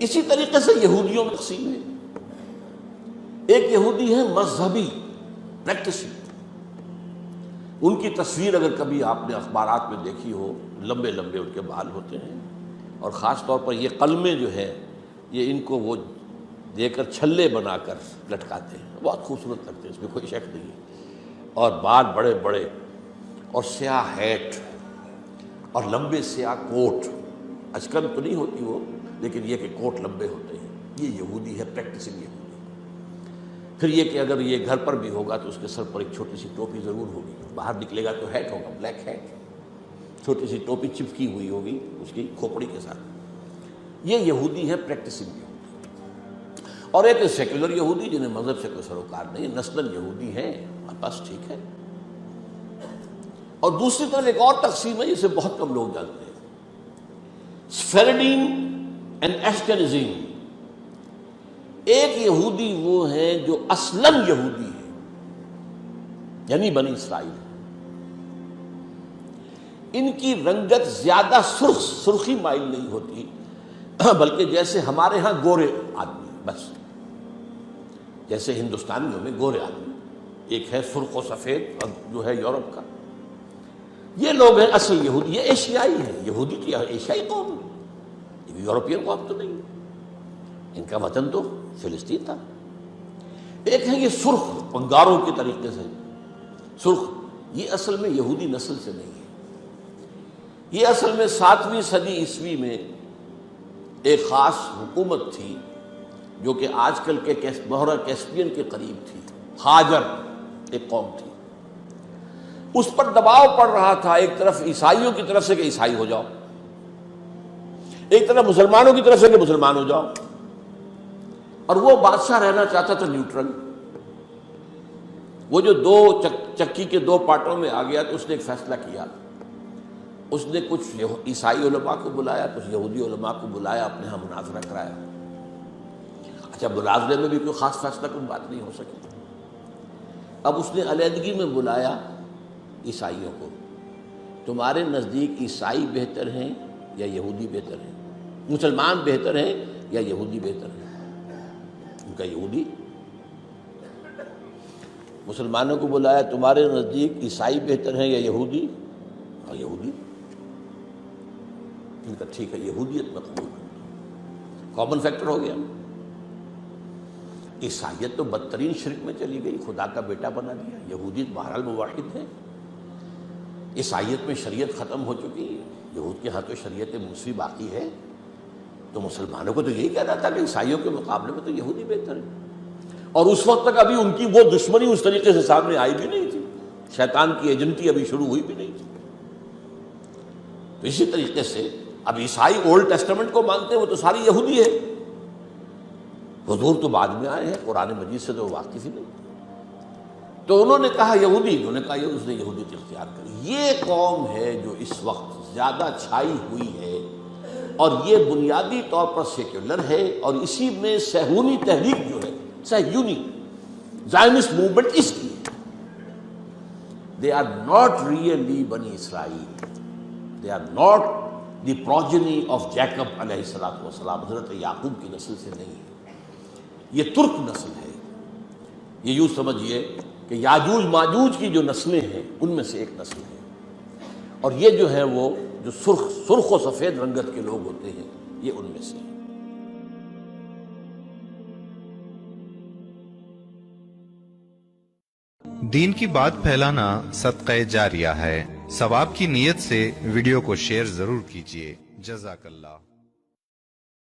اسی طریقے سے یہودیوں میں تقسیم ہے. ایک یہودی ہے مذہبی پریکٹسنگ. ان کی تصویر اگر کبھی آپ نے اخبارات میں دیکھی ہو، لمبے لمبے ان کے بال ہوتے ہیں، اور خاص طور پر یہ قلمیں جو ہے یہ ان کو وہ دے کر چھلے بنا کر لٹکاتے ہیں، بہت خوبصورت لگتے ہیں، اس میں کوئی شک نہیں ہے. اور بال بڑے بڑے اور سیاہ ہیٹ اور لمبے سیاہ کوٹ، اچکن تو نہیں ہوتی وہ، لیکن یہ کہ کوٹ لمبے ہوتے ہیں. یہ یہودی ہے، پریکٹسنگ یہودی. پھر یہ کہ اگر یہ گھر پر بھی ہوگا تو اس کے سر پر ایک چھوٹی سی ٹوپی ضرور ہوگی، باہر نکلے گا تو ہیٹ ہوگا، بلیک ہیٹ، چھوٹی سی ٹوپی چپکی ہوئی ہوگی اس کی کھوپڑی کے ساتھ. یہ یہودی ہے، پریکٹسنگ یہودی. اور ایک سیکولر یہودی جنہیں مذہب سے کوئی سروکار نہیں، نسلاً یہودی ہیں، بس ٹھیک ہے. اور دوسری طرف ایک اور تقسیم ہے جسے بہت کم لوگ جانتے ہیں، سفیرڈین اینڈ ایشکنزیم. ایک یہودی وہ ہیں جو اصلاً یہودی ہے، یعنی بنی اسرائیل. ان کی رنگت زیادہ سرخی مائل نہیں ہوتی، بلکہ جیسے ہمارے ہاں گورے آدمی، بس جیسے ہندوستانیوں میں گورے آدمی، ایک ہے سرخ و سفید جو ہے یورپ کا. یہ لوگ ہیں اصل یہودی. یہ ایشیائی ہیں. یہودی تو ایشیائی قوم ہے، یہ یورپین قوم تو نہیں. ان کا وطن تو فلسطین تھا. ایک ہے یہ سرخ، انگاروں کے طریقے سے سرخ. یہ اصل میں یہودی نسل سے نہیں ہے. یہ اصل میں 7ویں صدی عیسوی میں ایک خاص حکومت تھی جو کہ آج کل کے بحیرہ کیسپیئن کے قریب تھی. ہاجر ایک قوم تھی. اس پر دباؤ پڑ رہا تھا، ایک طرف عیسائیوں کی طرف سے کہ عیسائی ہو جاؤ، ایک طرف مسلمانوں کی طرف سے کہ مسلمان ہو جاؤ. اور وہ بادشاہ رہنا چاہتا تھا نیوٹرل. وہ جو دو چکی کے دو پارٹوں میں آ گیا تو اس نے ایک فیصلہ کیا. اس نے کچھ عیسائی علماء کو بلایا، کچھ یہودی علماء کو بلایا، اپنے ہاں مناظرہ کرایا. اچھا، مناظرے میں بھی کوئی خاص فیصلہ کوئی بات نہیں ہو سکی. اب اس نے علیحدگی میں بلایا عیسائیوں کو. تمہارے نزدیک عیسائی بہتر ہیں یا یہودی بہتر ہیں؟ مسلمان بہتر ہیں یا یہودی بہتر ہیں؟ ان کا یہودی. مسلمانوں کو بلایا، تمہارے نزدیک عیسائی بہتر ہیں یا یہودی؟ اور یہودی. ان کا ٹھیک ہے، یہودیت میں قبول کرتا ہوں. کامن فیکٹر ہو گیا. عیسائیت تو بدترین شرک میں چلی گئی، خدا کا بیٹا بنا دیا. یہودیت بہرحال موحد ہے. عیسائیت میں شریعت ختم ہو چکی ہے، یہود کے ہاں تو شریعت موسوی باقی ہے. تو مسلمانوں کو تو یہی کہنا تھا کہ عیسائیوں کے مقابلے میں تو یہودی بہتر ہے. اور اس وقت تک ابھی ان کی وہ دشمنی اس طریقے سے سامنے آئی بھی نہیں تھی، شیطان کی ایجنٹی ابھی شروع ہوئی بھی نہیں تھی. تو اسی طریقے سے اب عیسائی اولڈ ٹیسٹمنٹ کو مانتے ہیں، وہ تو ساری یہودی ہے. حضور تو بعد میں آئے ہیں، قرآن مجید سے تو واقف ہی نہیں. تو انہوں نے کہا یہودی، انہوں نے کہا یہ، اس نے یہودیت اختیار کری. یہ قوم ہے جو اس وقت زیادہ چھائی ہوئی ہے، اور یہ بنیادی طور پر سیکولر ہے. اور اسی میں صہیونی تحریک جو ہے، صہیونی زائنسٹ موومنٹ اس کی ہے. They are not really بنی اسرائیل. They are not the progeny of Jacob علیہ السلام. حضرت یعقوب کی نسل سے نہیں ہے. یہ ترک نسل ہے. یہ یوں سمجھیے کہ یاجوج ماجوج کی جو نسلیں ہیں ان میں سے ایک نسل ہے. اور یہ جو ہے وہ جو سرخ و سفید رنگت کے لوگ ہوتے ہیں، یہ ان میں سے ہیں. دین کی بات پھیلانا صدقہ جاریہ ہے. ثواب کی نیت سے ویڈیو کو شیئر ضرور کیجیے. جزاک اللہ.